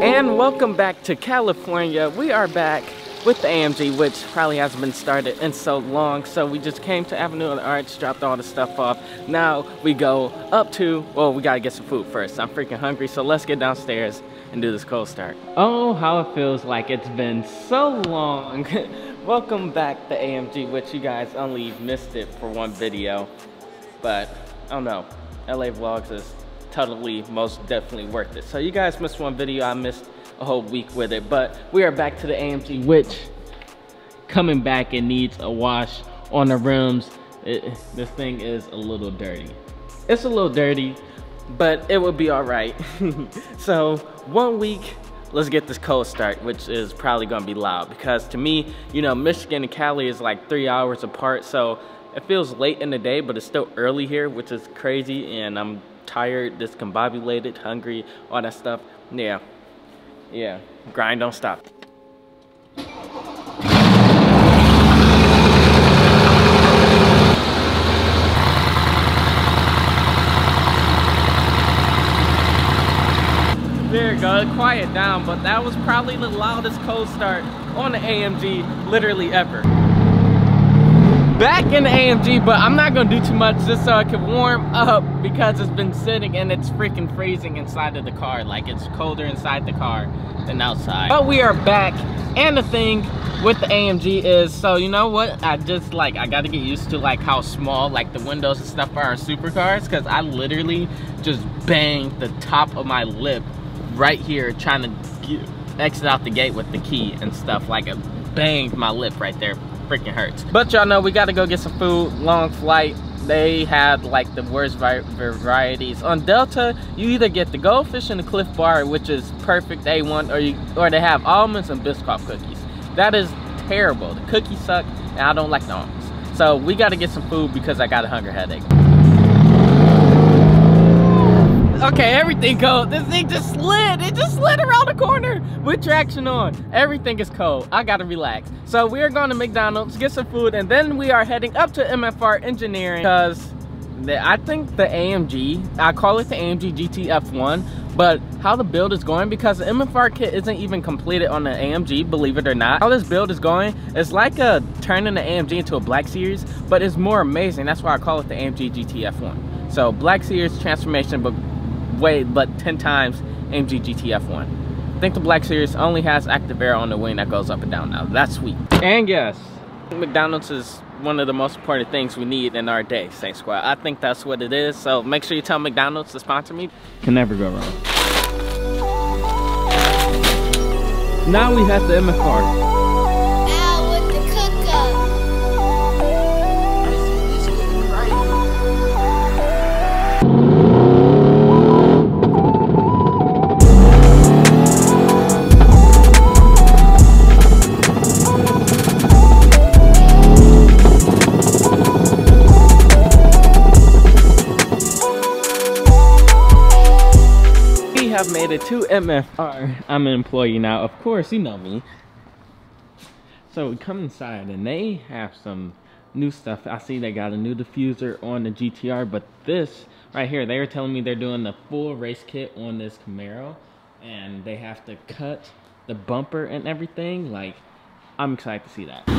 And welcome back to California. We are back with the AMG, which probably hasn't been started in so long. So we just came to Avenue of the Arts, dropped all the stuff off. Now we go up to, well, we gotta get some food first. I'm freaking hungry, so let's get downstairs and do this cold start. Oh, how it feels like it's been so long. Welcome back to AMG, which you guys only missed it for one video. But, I don't know, LA vlogs is totally, most definitely worth it. So you guys missed one video, I missed a whole week with it, but we are back to the AMG, which coming back, it needs a wash on the rims. This thing is a little dirty. It's a little dirty, but it will be all right. So 1 week, let's get this cold start, which is probably gonna be loud because to me, you know, Michigan and Cali is like 3 hours apart, so it feels late in the day, but it's still early here, which is crazy, and I'm tired, discombobulated, hungry, all that stuff. Yeah, grind don't stop. There you go, quiet down, but that was probably the loudest cold start on the AMG literally ever. Back in the AMG, but I'm not gonna do too much just so it can warm up because it's been sitting and it's freaking freezing inside of the car. Like, it's colder inside the car than outside. But we are back, and the thing with the AMG is, so you know what, I gotta get used to like how small like the windows and stuff are in supercars, because I literally just banged the top of my lip right here trying to exit out the gate with the key and stuff. Like, I banged my lip right there. Freaking hurts. But y'all know we gotta go get some food. Long flight. They had like the worst varieties. On Delta, you either get the goldfish and the Cliff Bar, which is perfect A1, or they have almonds and Biscoff cookies. That is terrible. The cookies suck, and I don't like the almonds. So we gotta get some food because I got a hunger headache. Okay, everything cold. This thing just slid. It just slid around the corner with traction on. Everything is cold. I gotta relax. So we are going to McDonald's, get some food, and then we are heading up to MFR Engineering because I think the AMG, I call it the AMG GT F1, but how the build is going, because the MFR kit isn't even completed on the AMG, believe it or not. How this build is going, it's like turning the AMG into a Black Series, but it's more amazing. That's why I call it the AMG GT F1. So Black Series transformation, but 10 times AMG GT F1. I think the Black Series only has active air on the wing that goes up and down now. That's sweet. And yes, McDonald's is one of the most important things we need in our day, Saint Squad. I think that's what it is. So make sure you tell McDonald's to sponsor me. Can never go wrong. Now we have the MFR. Have made it to MFR. I'm an employee now, of course, you know me. So we come inside and they have some new stuff. I see they got a new diffuser on the GTR, but this right here, they were telling me they're doing the full race kit on this Camaro, and they have to cut the bumper and everything. Like, I'm excited to see that.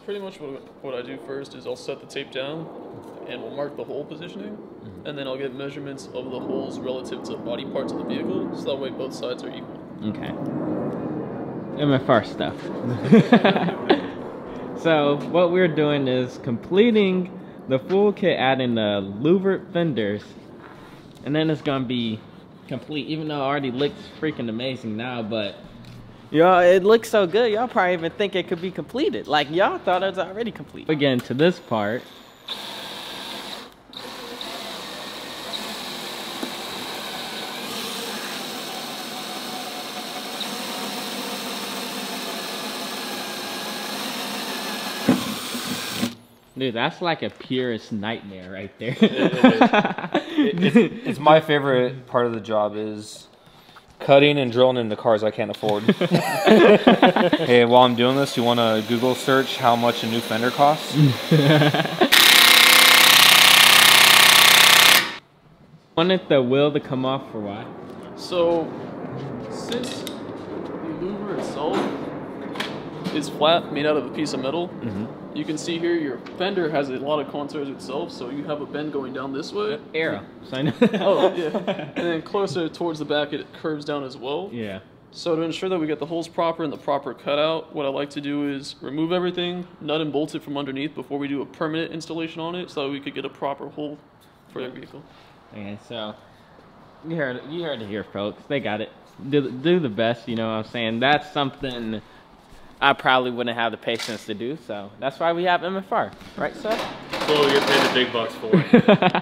Pretty much what I do first is I'll set the tape down and we'll mark the hole positioning, and then I'll get measurements of the holes relative to body parts of the vehicle, so that way both sides are equal. Okay. MFR stuff. So what we're doing is completing the full kit, adding the louvered fenders, and then it's gonna be complete, even though it already looks freaking amazing now, but y'all, it looks so good, y'all probably even think it could be completed. Like, y'all thought it was already complete. We get into this part. Dude, that's like a purist nightmare right there. It's my favorite part of the job is cutting and drilling into cars I can't afford. Hey, while I'm doing this, you want to Google search how much a new fender costs? Wanted the wheel to come off for why? So, since the louver itself is flat, made out of a piece of metal, you can see here your fender has a lot of contours itself, so you have a bend going down this way. Arrow. Oh, yeah. And then closer towards the back, it curves down as well. Yeah. So to ensure that we get the holes proper and the proper cutout, what I like to do is remove everything, nut and bolt it from underneath before we do a permanent installation on it, so that we could get a proper hole for the vehicle. Okay, so you heard it here, folks. They got it. Do the best, you know what I'm saying? That's something I probably wouldn't have the patience to do, so that's why we have MFR, right, sir? Well, we get paid the big bucks for it.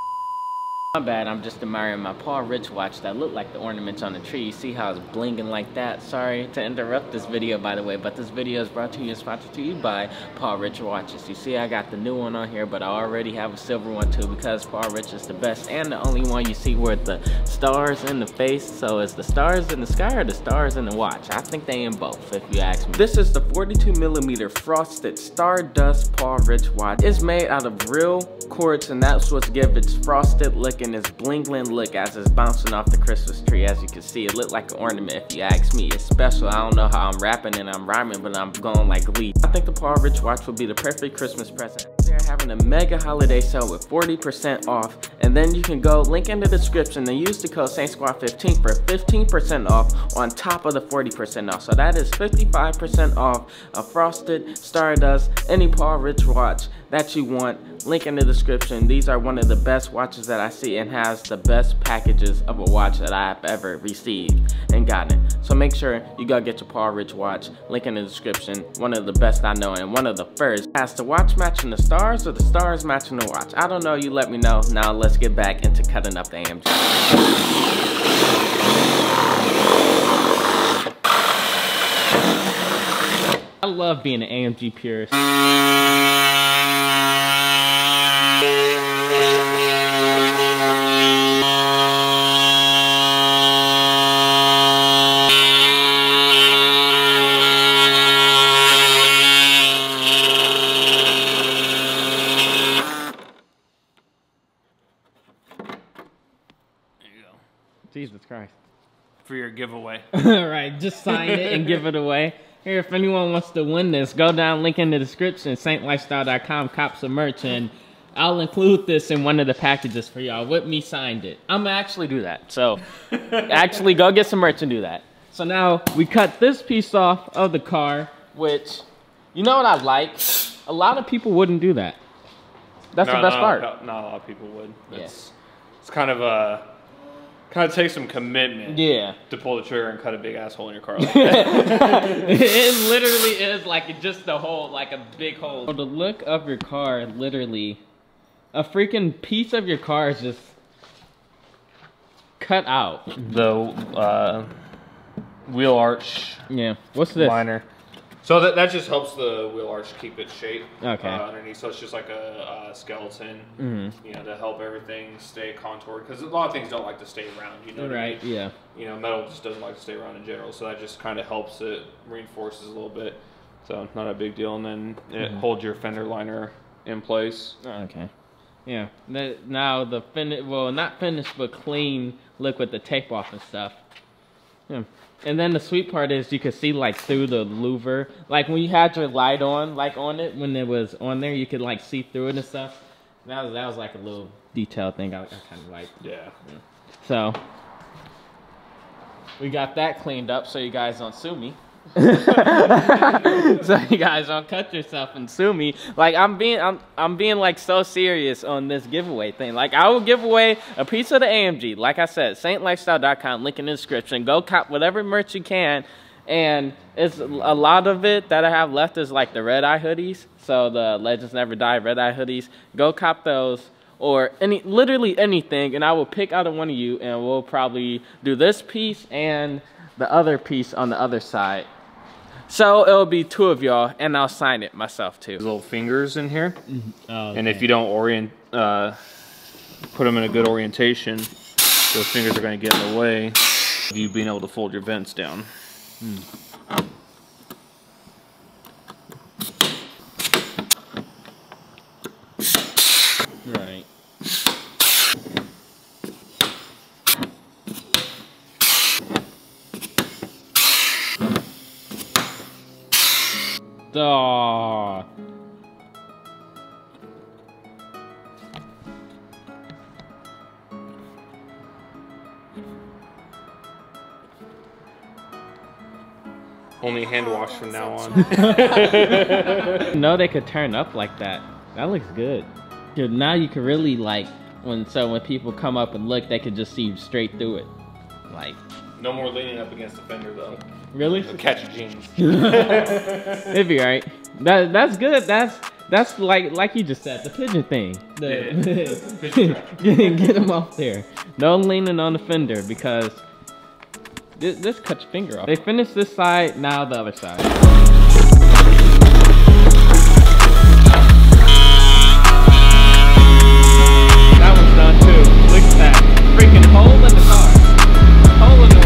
My bad, I'm just admiring my Paul Rich watch that look like the ornaments on the tree. You see how it's blinging like that? Sorry to interrupt this video, by the way, but this video is brought to you and sponsored to you by Paul Rich watches. You see I got the new one on here, but I already have a silver one too, because Paul Rich is the best and the only one you see with the stars in the face. So is the stars in the sky or the stars in the watch? I think they in both, if you ask me. This is the 42mm frosted Stardust Paul Rich watch. It's made out of real quartz, and that's what's give its frosted look and its bling-bling look as it's bouncing off the Christmas tree. As you can see, it looked like an ornament if you ask me. It's special. I don't know how I'm rapping and I'm rhyming, but I'm going like Glee. I think the Paul Rich watch would be the perfect Christmas present. They're having a mega holiday sale with 40% off, and then you can go, link in the description, and use the code SaintSquad15 for 15% off on top of the 40% off. So that is 55% off a frosted Stardust, any Paul Rich watch that you want. Link in the description. These are one of the best watches that I see and has the best packages of a watch that I have ever received and gotten. So make sure you go get your Paul Rich watch. Link in the description. One of the best I know and one of the first. Has the watch matching the stars or the stars matching the watch? I don't know. You let me know. Now let's get back into cutting up the AMG. I love being an AMG purist. Jesus Christ. For your giveaway. Alright, just sign it and give it away. Here, if anyone wants to win this, go down, link in the description, saintlifestyle.com, cop some merch, and I'll include this in one of the packages for y'all with me signed it. I'm gonna actually do that. So, actually go get some merch and do that. So now, we cut this piece off of the car, which, you know what I like? A lot of people wouldn't do that. That's the best part. Not a lot of people would. Yes. It's kind of takes some commitment. Yeah. To pull the trigger and cut a big asshole in your car like that. It literally is like just a hole, like a big hole. So the look of your car, literally, a freaking piece of your car is just cut out. The wheel arch. Yeah. What's this? Liner. So that just helps the wheel arch keep its shape. Okay. Underneath, so it's just like a skeleton, you know, to help everything stay contoured. Because a lot of things don't like to stay round, you know. Right. Yeah. You know, metal just doesn't like to stay round in general, so that just kind of helps it, reinforces a little bit. So not a big deal, and then it holds your fender liner in place. Okay. Yeah. Now the finish, well, not finished, but clean look with the tape off and stuff. Yeah. And then the sweet part is you can see like through the louver. Like when you had your light on, like on it, when it was on there, you could like see through it and stuff. That was like a little detail thing I kind of liked. Yeah. So we got that cleaned up so you guys don't sue me. So you guys don't cut yourself and sue me. Like I'm being like so serious on this giveaway thing. Like I will give away a piece of the AMG. Like I said, saintlifestyle.com, link in the description. Go cop whatever merch you can. And it's a lot of it that I have left is like the red eye hoodies. So the Legends Never Die red eye hoodies. Go cop those. Or literally anything, and I will pick out of one of you, and we'll probably do this piece and the other piece on the other side. So it'll be two of y'all, and I'll sign it myself too. Little fingers in here, oh, okay. And if you don't put them in a good orientation, those fingers are going to get in the way. You being able to fold your vents down. Right. Duh. Only hand wash from now on. No, they could turn up like that. That looks good. Dude, now you can really like when people come up and look, they could just see straight through it. Like, No more leaning up against the fender though. really? It'll catch your jeans. It'd be alright. That's good. That's like you just said, the pigeon thing. Get them off there. No leaning on the fender because this cuts your finger off. They finished this side, now the other side. That one's done too. Look at that. Freaking hole in the car. Hole in the wall.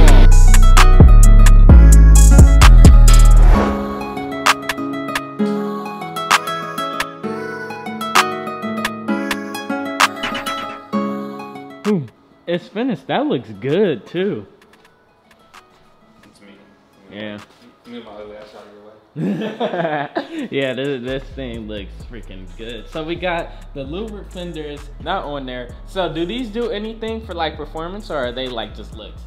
Ooh, it's finished. That looks good too. It's me. Yeah. Move my ugly ass out of your way. Yeah, this thing looks freaking good. So we got the louvered fenders not on there. So do these do anything for like performance, or are they like just looks?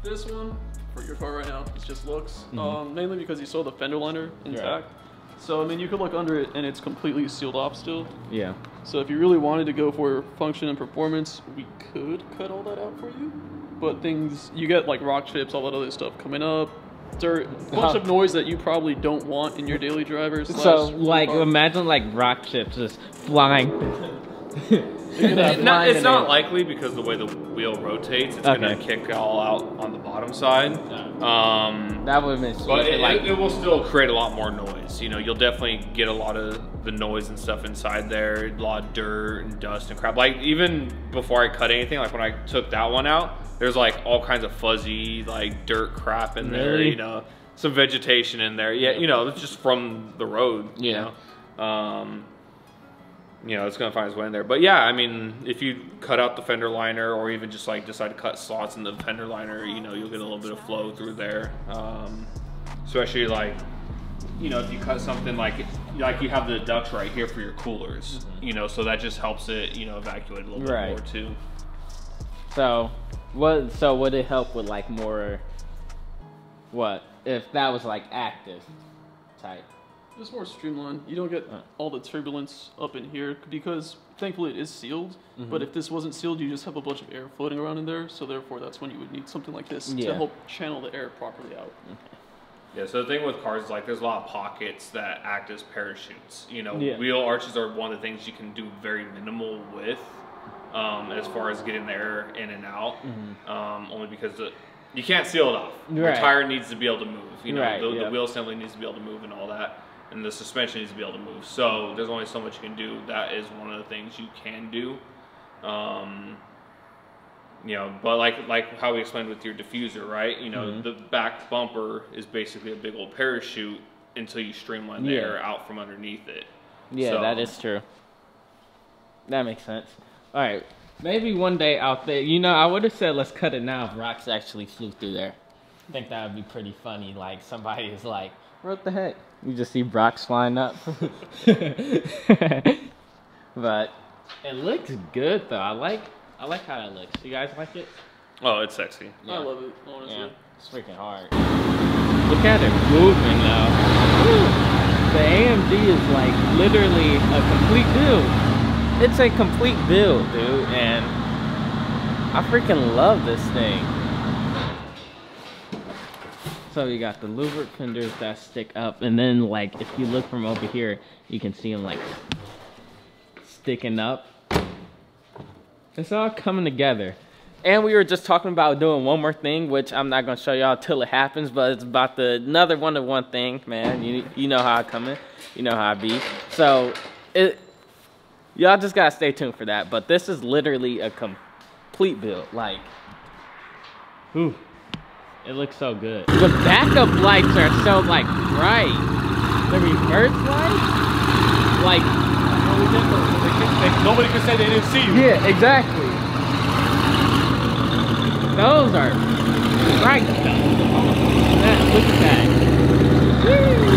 This one for your car right now, it's just looks. Mainly because you saw the fender liner intact. Right. So I mean, you could look under it and it's completely sealed off still. Yeah. So if you really wanted to go for function and performance, we could cut all that out for you. But things, you get like rock chips, all that other stuff coming up, dirt, bunch of noise that you probably don't want in your daily driver. So like imagine like rock chips just flying. It's not likely because the way the wheel rotates, it's gonna kick all out on the bottom side. That would have been sweet. But it will still create a lot more noise. You know, you'll definitely get a lot of the noise and stuff inside there, a lot of dirt and dust and crap. Like even before I cut anything, like when I took that one out, there's like all kinds of fuzzy like dirt crap in there. You know, some vegetation in there. Yeah, you know, it's just from the road. You know, it's gonna find its way in there. But yeah, I mean, if you cut out the fender liner or even just like decide to cut slots in the fender liner, you know, you'll get a little bit of flow through there. Especially like, you know, if you cut something like you have the ducts right here for your coolers, you know, so that just helps it, you know, evacuate a little bit more too. So would it help with like more, what, if that was like active type? It's more streamlined. You don't get all the turbulence up in here because thankfully it is sealed. But if this wasn't sealed, you just have a bunch of air floating around in there. So therefore, that's when you would need something like this to help channel the air properly out. Yeah, so the thing with cars is like there's a lot of pockets that act as parachutes. You know, wheel arches are one of the things you can do very minimal with as far as getting the air in and out. Only because you can't seal it off. The tire needs to be able to move. You know, the wheel assembly needs to be able to move and all that. And the suspension needs to be able to move. So there's only so much you can do. That is one of the things you can do. You know, but like how we explained with your diffuser, right? You know, the back bumper is basically a big old parachute until you streamline the air out from underneath it. Yeah, so, that is true. That makes sense. All right, maybe one day out there, you know, I would have said let's cut it now if rocks actually flew through there. I think that would be pretty funny. Like somebody is like, what the heck? You just see rocks flying up. But it looks good though. I like how it looks. You guys like it? Oh, it's sexy. Yeah. I love it, honestly. Yeah, it's freaking hard. Look at it moving now. The AMG is like literally a complete build. It's a complete build, dude, and I freaking love this thing. So you got the louvered fenders that stick up, and then like if you look from over here, you can see them like sticking up. It's all coming together. And we were just talking about doing one more thing, which I'm not gonna show y'all till it happens, but it's about another one thing, man. You know how I come in, you know how I be. So y'all just gotta stay tuned for that. But this is literally a complete build. Like Ooh, it looks so good. The backup lights are so like bright. The reverse lights, like nobody can say they didn't see you. Yeah, exactly. Those are bright stuff. Look at that. Woo.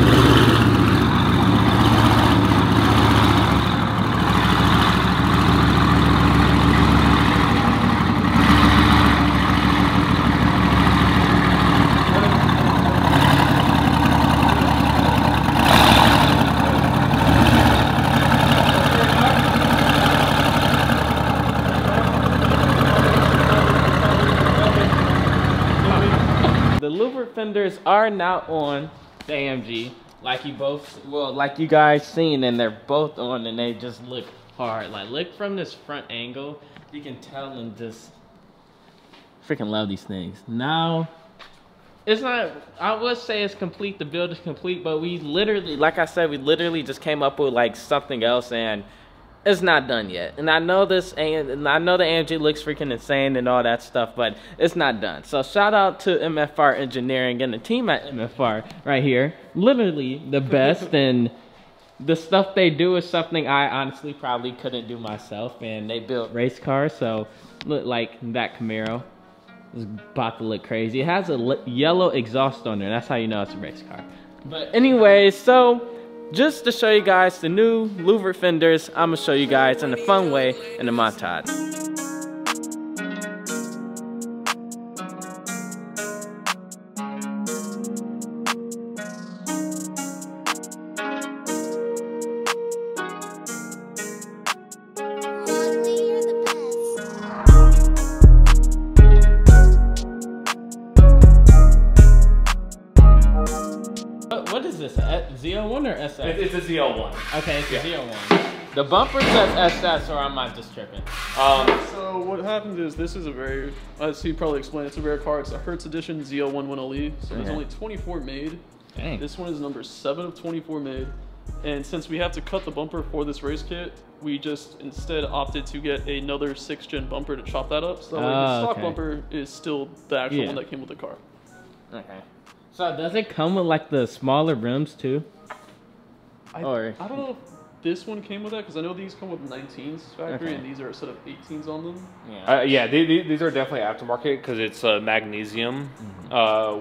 Fenders are now on the AMG, like you guys seen, and they're both on, and they just look hard. Like, look from this front angle, you can tell and just freaking love these things. Now, it's not, I would say it's complete, the build is complete, but we literally, like I said, we literally just came up with like something else, and it's not done yet. And I know this, and I know the AMG looks freaking insane and all that stuff, but it's not done. So shout out to MFR Engineering and the team at MFR right here. Literally the best, and the stuff they do is something I honestly probably couldn't do myself. And they built race cars, so look like that Camaro is about to look crazy. It has a yellow exhaust on there. That's how you know it's a race car. But anyway, so just to show you guys the new louvered fenders, I'm gonna show you guys in a fun way in the montage. What is this, a Z01 or SS? It's a Z01. Okay, it's a Z01. The bumper says SS, or am I just tripping? So what happens is, this is a very, as he probably explained, it's a rare car. It's a Hertz Edition Z0110E. So there's only 24 made. Dang. This one is number 7 of 24 made. And since we have to cut the bumper for this race kit, we just instead opted to get another 6th gen bumper to chop that up. So the stock bumper is still the actual one that came with the car. Okay. So does it come with like the smaller rims too? I don't know if this one came with that, because I know these come with 19s factory, and these are a set of 18s on them. Yeah, these are definitely aftermarket, because it's a magnesium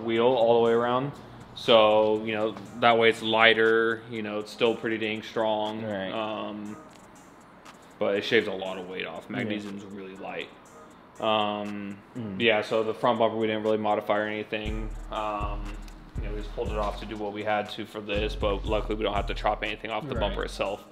wheel all the way around. So, you know, that way it's lighter, you know, it's still pretty dang strong. Right. But it shaves a lot of weight off. Magnesium's really light. Yeah, so the front bumper we didn't really modify or anything. You know, we just pulled it off to do what we had to for this, but luckily we don't have to chop anything off the bumper itself.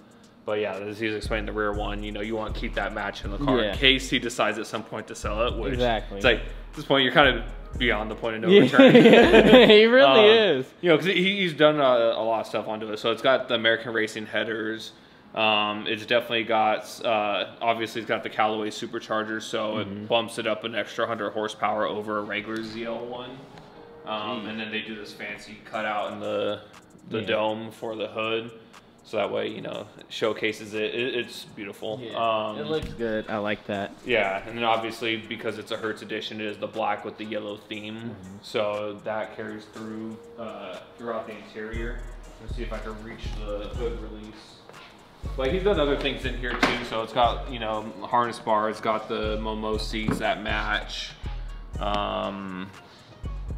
But yeah, as he's explained, the rear one, you know, you want to keep that match in the car in case he decides at some point to sell it, which it's like, at this point you're kind of beyond the point of no return. He really is. You know, because he's done a lot of stuff onto it. So it's got the American Racing headers. It's definitely got, obviously it's got the Callaway supercharger, so it bumps it up an extra 100 horsepower over a regular ZL1. And then they do this fancy cutout in the dome for the hood. So that way, you know, it showcases it. It's beautiful. Yeah, it looks good. I like that. Yeah, and then obviously because it's a Hertz edition, it is the black with the yellow theme. So that carries through throughout the interior. Let's see if I can reach the hood release. Like, he's done other things in here too. So it's got, you know, harness bar. It's got the Momo seats that match.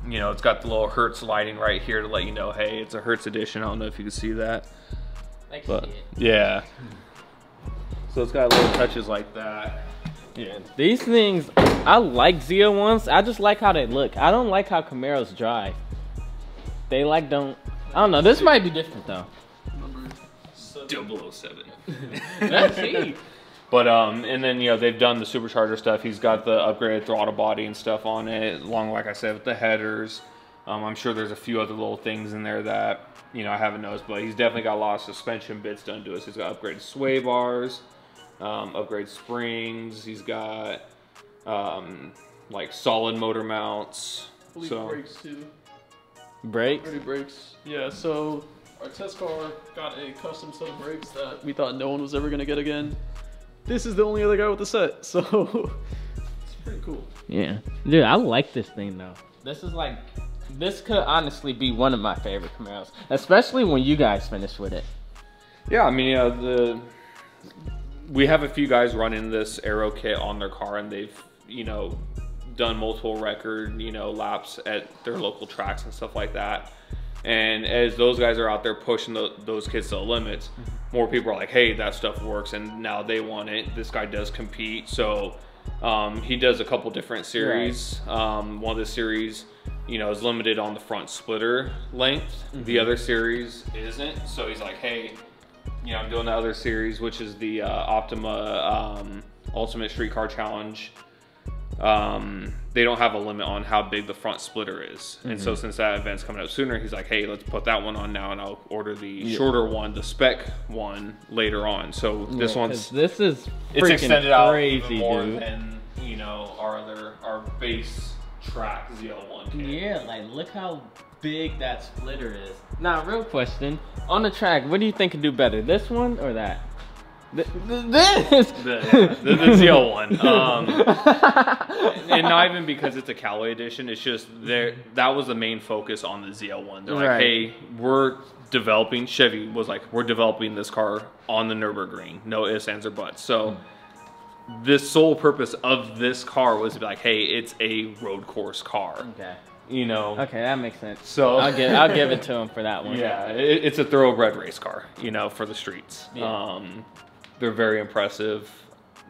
You know, it's got the little Hertz lighting right here to let you know, hey, it's a Hertz edition. I don't know if you can see that. I can see it. Yeah. So it's got little touches like that. Yeah. These things, I like Z01s. I just like how they look. I don't like how Camaros drive. They like I don't know. This might be different though. Number 007. Let's see. But and then, you know, they've done the supercharger stuff. He's got the upgraded throttle body and stuff on it, along, like I said, with the headers. I'm sure there's a few other little things in there that, you know, I haven't noticed, but he's definitely got a lot of suspension bits done to it. So he's got upgraded sway bars, upgraded springs. He's got like solid motor mounts. I believe brakes too. Brakes? Already brakes. Yeah, so our test car got a custom set of brakes that we thought no one was ever going to get again. This is the only other guy with the set, so it's pretty cool. Yeah, dude, I like this thing though. This is like, this could honestly be one of my favorite Camaros, especially when you guys finish with it. Yeah, I mean, we have a few guys running this aero kit on their car, and they've, you know, done multiple record, you know, laps at their local tracks and stuff like that. And as those guys are out there pushing those kits to the limits, more people are like, hey, that stuff works, and now they want it. This guy does compete, so he does a couple different series. Right. One of the series, you know, is limited on the front splitter length. The other series isn't, so he's like, hey, you know, I'm doing the other series, which is the Optima Ultimate Street Car Challenge. They don't have a limit on how big the front splitter is. And so since that event's coming up sooner, he's like, hey, let's put that one on now, and I'll order the shorter one, the spec one, later on. So this one's, this is it's extended out crazy, even more dude. than, you know, our base track ZL1 kit. Yeah, like look how big that splitter is. Now, real question, on the track, what do you think could do better, this one or that? This the ZL one, and not even because it's a Callaway edition. It's just that was the main focus on the ZL one. They're like, hey, we're developing. Chevy was like, we're developing this car on the Nürburgring, no ifs, ands, or buts. So this sole purpose of this car was to be like, hey, it's a road course car. Okay. You know. Okay, that makes sense. So I'll give it to him for that one. Yeah, it's a thoroughbred race car, you know, for the streets. Yeah. They're very impressive.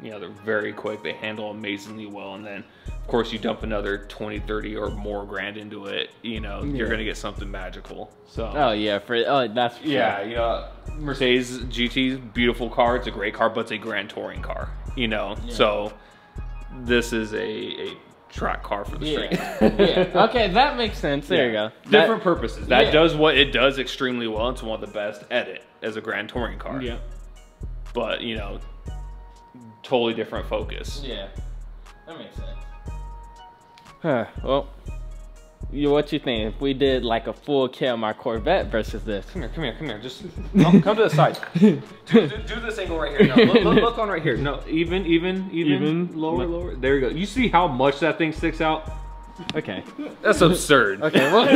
You know, they're very quick. They handle amazingly well. And then, of course, you dump another 20, 30 or more grand into it, you know, you're going to get something magical. So. Oh, yeah. That's for yeah, sure. you know, Mercedes GT's beautiful car. It's a great car, but it's a grand touring car, you know. Yeah. So this is a track car for the street. Yeah. Okay, that makes sense. There you go. Different purposes. That does what it does extremely well. It's one of the best at it as a grand touring car. Yeah. But, you know, totally different focus. Yeah, that makes sense. Well, what you think if we did like a full kit on my Corvette versus this? Come here. Just come to the side. do this angle right here. No, look on right here. No, even, lower. There you go. You see how much that thing sticks out? Okay. That's absurd. Okay, well,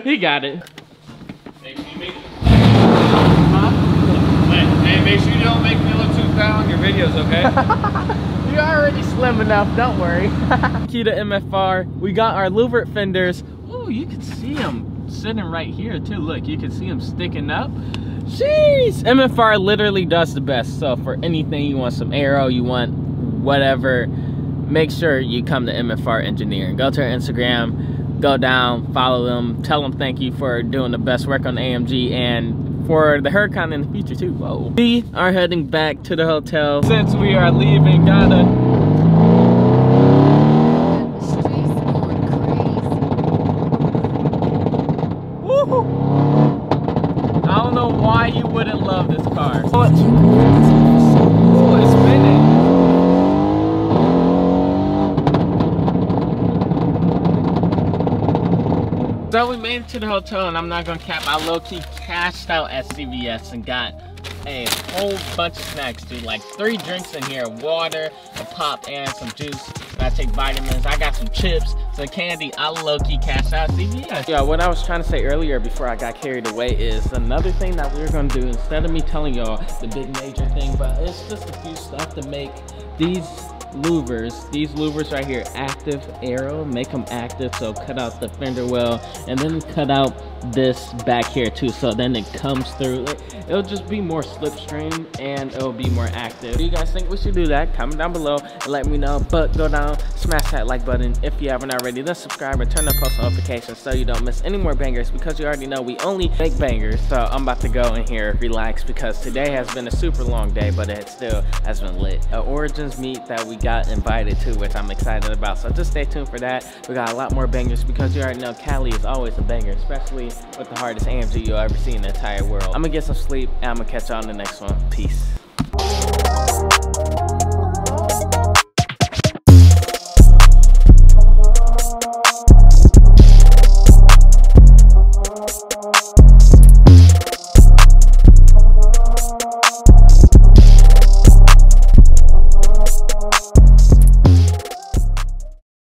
he got it. Hey, can you make it? Hey, make sure you don't make me look too fat on your videos, okay? You're already slim enough, don't worry. Key to MFR, we got our louvered fenders. Oh, you can see them sitting right here too. Look, you can see them sticking up. Jeez! MFR literally does the best. So for anything, you want some aero, you want whatever, make sure you come to MFR Engineering. Go to our Instagram, go down, follow them, tell them thank you for doing the best work on the AMG and for the Huracan in the future too. Whoa. We are heading back to the hotel. Since we are leaving, gotta woo-hoo. I don't know why you wouldn't love this car. Oh, it's spinning. So we made it to the hotel, and I'm not gonna cap, I low-key cashed out at CVS and got a whole bunch of snacks, dude. Like 3 drinks in here, water, a pop, and some juice. And I take vitamins. I got some chips, some candy. I low-key cashed out at CVS. Yeah, what I was trying to say earlier before I got carried away is another thing that we're gonna do, instead of me telling y'all the big major thing, but it's just a few stuff to make these louvers right here active aero, make them active. So cut out the fender well, and then cut out this back here too, so then it comes through. It'll just be more slipstream and it'll be more active. Do you guys think we should do that? Comment down below and let me know. But go down, smash that like button if you haven't already, then subscribe and turn on post notifications so you don't miss any more bangers, because you already know we only make bangers. So I'm about to go in here, relax, because today has been a super long day, but it still has been lit. Origins meet that we got invited to, which I'm excited about, so just stay tuned for that. We got a lot more bangers, because you already know Cali is always a banger, especially with the hardest AMG you'll ever see in the entire world. I'm gonna get some sleep and I'm gonna catch y'all on the next one. Peace.